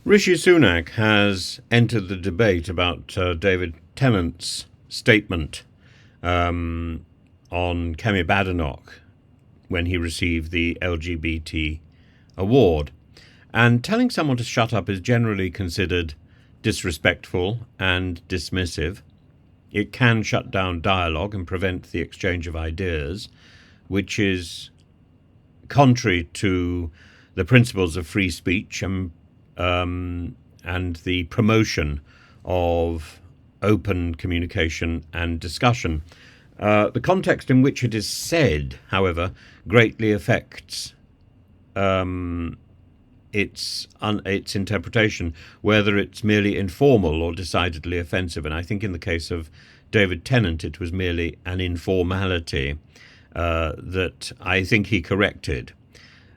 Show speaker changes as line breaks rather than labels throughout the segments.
Rishi Sunak has entered the debate about David Tennant's statement on Kemi Badenough when he received the LGBT award. And telling someone to shut up is generally considered disrespectful and dismissive. It can shut down dialogue and prevent the exchange of ideas, which is contrary to the principles of free speech and the promotion of open communication and discussion. The context in which it is said, however, greatly affects its interpretation, whether it's merely informal or decidedly offensive. And I think in the case of David Tennant, it was merely an informality that I think he corrected.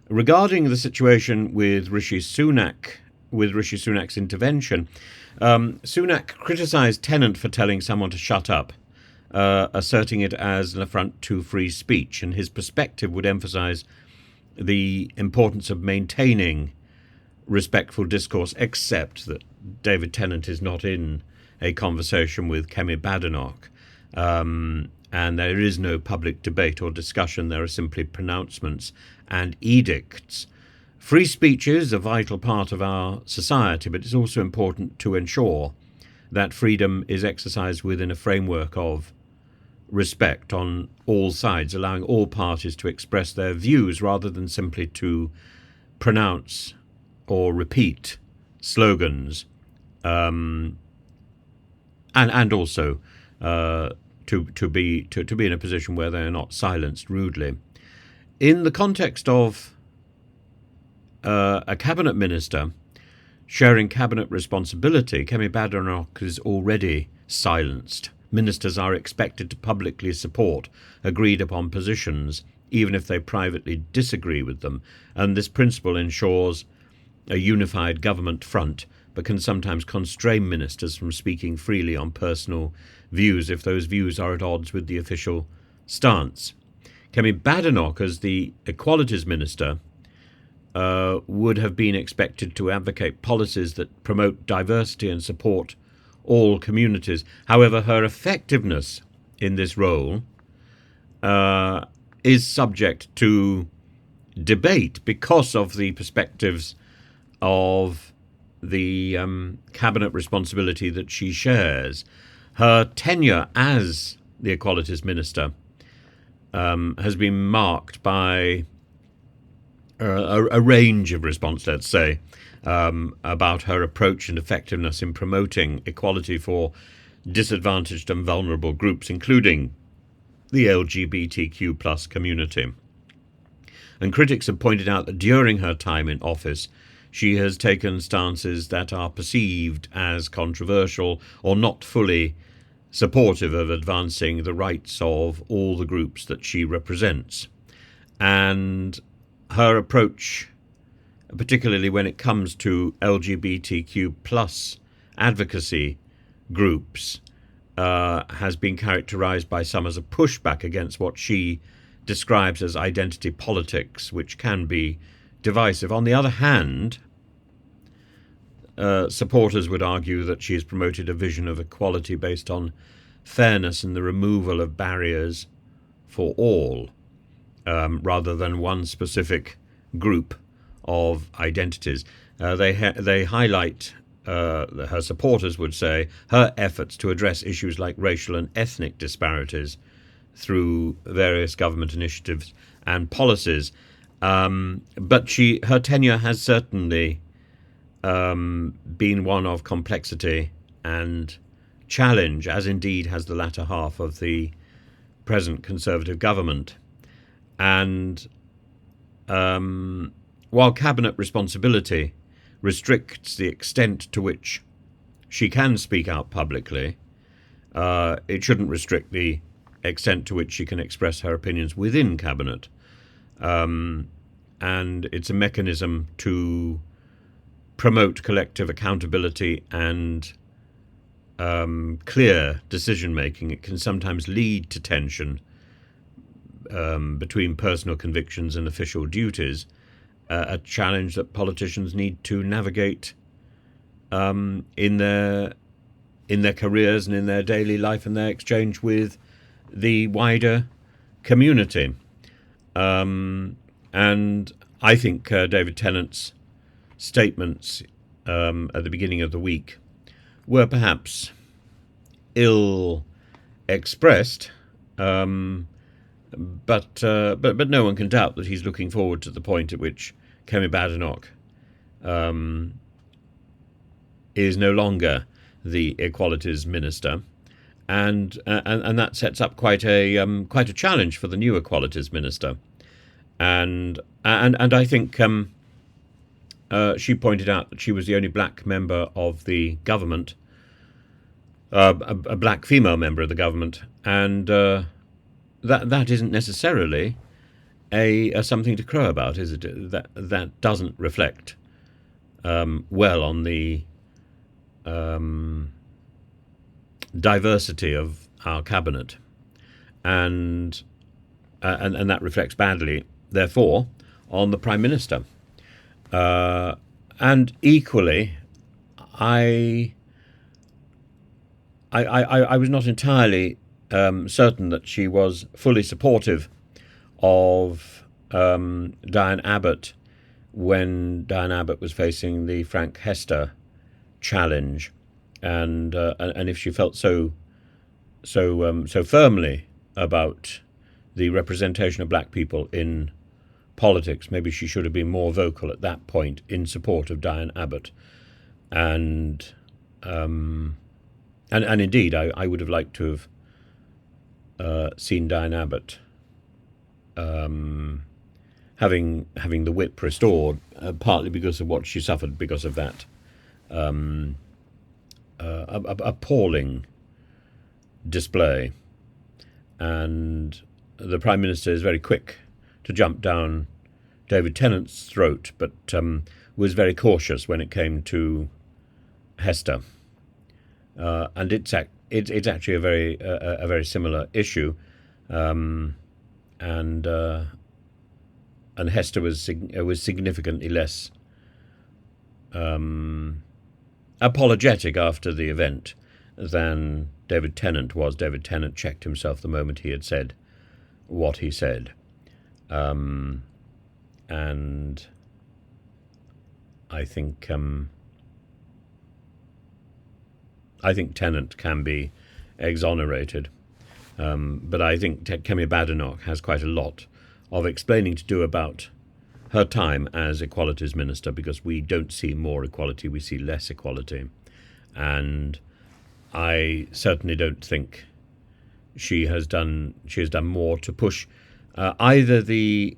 Regarding the situation with Rishi Sunak's intervention, Sunak criticised Tennant for telling someone to shut up, asserting it as an affront to free speech, and his perspective would emphasise the importance of maintaining respectful discourse, except that David Tennant is not in a conversation with Kemi Badenough, and there is no public debate or discussion. There are simply pronouncements and edicts. Free speech is a vital part of our society, but it's also important to ensure that freedom is exercised within a framework of respect on all sides, allowing all parties to express their views rather than simply to pronounce or repeat slogans, and also to be in a position where they are not silenced rudely. In the context of a cabinet minister sharing cabinet responsibility, Kemi Badenoch is already silenced. Ministers are expected to publicly support agreed upon positions, even if they privately disagree with them, and this principle ensures a unified government front, but can sometimes constrain ministers from speaking freely on personal views if those views are at odds with the official stance. Kemi Badenoch, as the Equalities Minister, would have been expected to advocate policies that promote diversity and support all communities. However, her effectiveness in this role is subject to debate because of the perspectives of the cabinet responsibility that she shares. Her tenure as the Equalities Minister has been marked by a range of response, let's say, about her approach and effectiveness in promoting equality for disadvantaged and vulnerable groups, including the LGBTQ plus community. And critics have pointed out that during her time in office, she has taken stances that are perceived as controversial or not fully supportive of advancing the rights of all the groups that she represents. And her approach, particularly when it comes to LGBTQ plus advocacy groups, has been characterized by some as a pushback against what she describes as identity politics, which can be divisive. On the other hand, supporters would argue that she has promoted a vision of equality based on fairness and the removal of barriers for all, rather than one specific group of identities. They highlight, her supporters would say, her efforts to address issues like racial and ethnic disparities through various government initiatives and policies. But her tenure has certainly been one of complexity and challenge, as indeed has the latter half of the present Conservative government. And while cabinet responsibility restricts the extent to which she can speak out publicly, it shouldn't restrict the extent to which she can express her opinions within cabinet. And it's a mechanism to promote collective accountability and clear decision-making. It can sometimes lead to tension between personal convictions and official duties, a challenge that politicians need to navigate in their careers and in their daily life and their exchange with the wider community. And I think David Tennant's statements at the beginning of the week were perhaps ill expressed, but no one can doubt that he's looking forward to the point at which Kemi Badenough is no longer the Equalities Minister, and that sets up quite a challenge for the new Equalities Minister, and I think she pointed out that she was the only black member of the government, a black female member of the government, and that isn't necessarily a something to crow about, is it? That doesn't reflect well on the diversity of our cabinet, and that reflects badly, therefore, on the Prime Minister. And equally, I was not entirely certain that she was fully supportive of Diane Abbott when Diane Abbott was facing the Frank Hester challenge, and if she felt so firmly about the representation of black people in politics, maybe she should have been more vocal at that point in support of Diane Abbott, and indeed I would have liked to have seen Diane Abbott having the whip restored, partly because of what she suffered because of that appalling display. And the Prime Minister is very quick to jump down David Tennant's throat, but was very cautious when it came to Hester. And it's actually a very similar issue, and Hester was significantly less apologetic after the event than David Tennant was. David Tennant checked himself the moment he had said what he said, and I think Tennant can be exonerated, but I think Kemi Badenough has quite a lot of explaining to do about her time as Equalities Minister, because we don't see more equality, we see less equality. And I certainly don't think she has done more to push either the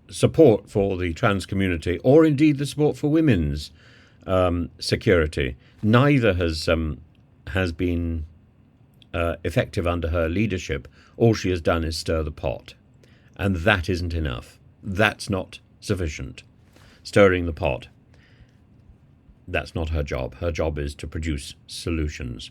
support for the trans community or indeed the support for women's security. Neither has been effective under her leadership. All she has done is stir the pot, and that isn't enough. That's not sufficient. Stirring the pot, that's not her job. Her job is to produce solutions.